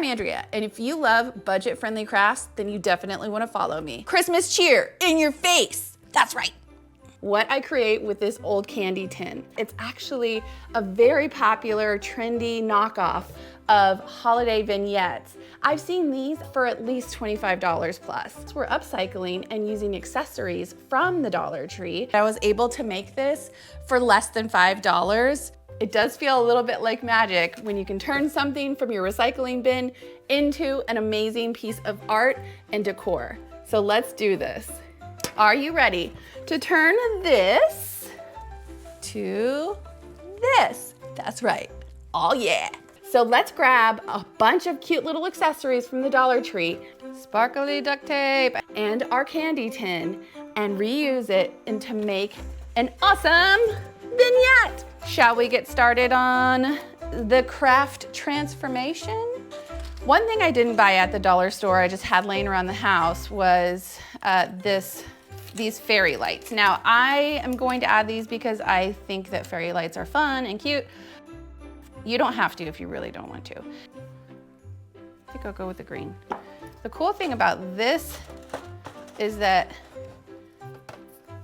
I'm Andrea, and if you love budget-friendly crafts, then you definitely want to follow me. Christmas cheer in your face. That's right. What I create with this old candy tin. It's actually a very popular, trendy knockoff of holiday vignettes. I've seen these for at least $25 plus. We're upcycling and using accessories from the Dollar Tree. I was able to make this for less than $5. It does feel a little bit like magic when you can turn something from your recycling bin into an amazing piece of art and decor. So let's do this. Are you ready to turn this to this? That's right. Oh yeah. So let's grab a bunch of cute little accessories from the Dollar Tree, sparkly duct tape, and our candy tin, and reuse it and to make an awesome vignette. Shall we get started on the craft transformation? One thing I didn't buy at the dollar store, I just had laying around the house, was these fairy lights. Now, I am going to add these because I think that fairy lights are fun and cute. You don't have to if you really don't want to. I think I'll go with the green. The cool thing about this is that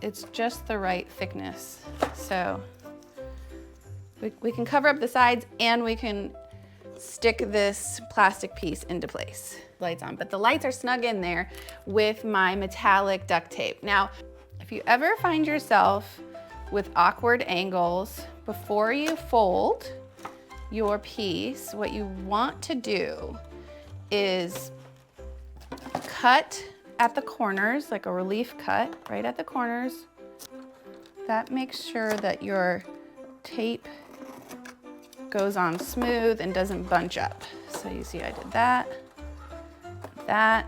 it's just the right thickness. So we can cover up the sides and we can stick this plastic piece into place. Lights on, but the lights are snug in there with my metallic duct tape. Now, if you ever find yourself with awkward angles, before you fold your piece, what you want to do is cut at the corners, like a relief cut, right at the corners. That makes sure that your tape goes on smooth and doesn't bunch up. So you see I did that, and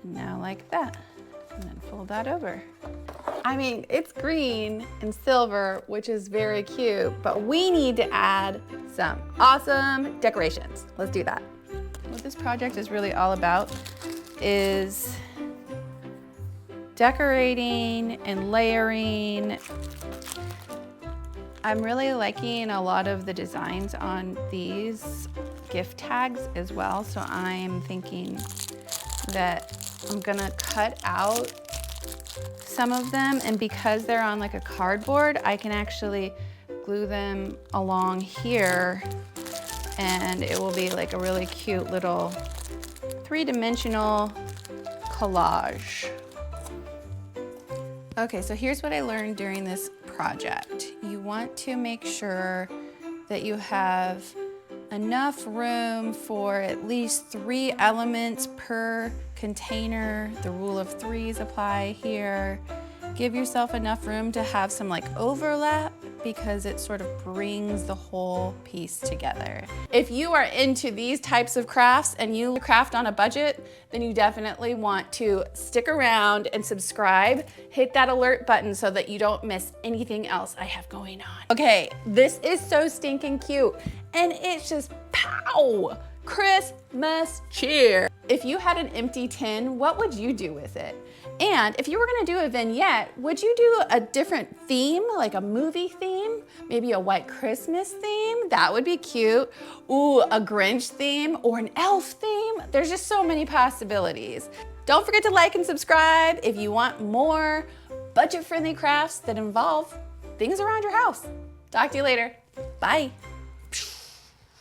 now like that, and then fold that over. I mean, it's green and silver, which is very cute, but we need to add some awesome decorations. Let's do that. What this project is really all about is decorating and layering. I'm really liking a lot of the designs on these gift tags as well, so I'm thinking that I'm gonna cut out some of them, and because they're on like a cardboard, I can actually glue them along here, and it will be like a really cute little three-dimensional collage. Okay, so here's what I learned during this project. You want to make sure that you have enough room for at least 3 elements per container. The rule of threes apply here. Give yourself enough room to have some like overlap because it sort of brings the whole piece together. If you are into these types of crafts and you craft on a budget, then you definitely want to stick around and subscribe. Hit that alert button so that you don't miss anything else I have going on. Okay, this is so stinking cute, and it's just pow! Christmas cheer. If you had an empty tin, what would you do with it? And if you were gonna do a vignette, would you do a different theme, like a movie theme? Maybe a white Christmas theme? That would be cute. Ooh, a Grinch theme or an elf theme? There's just so many possibilities. Don't forget to like and subscribe if you want more budget-friendly crafts that involve things around your house. Talk to you later. Bye.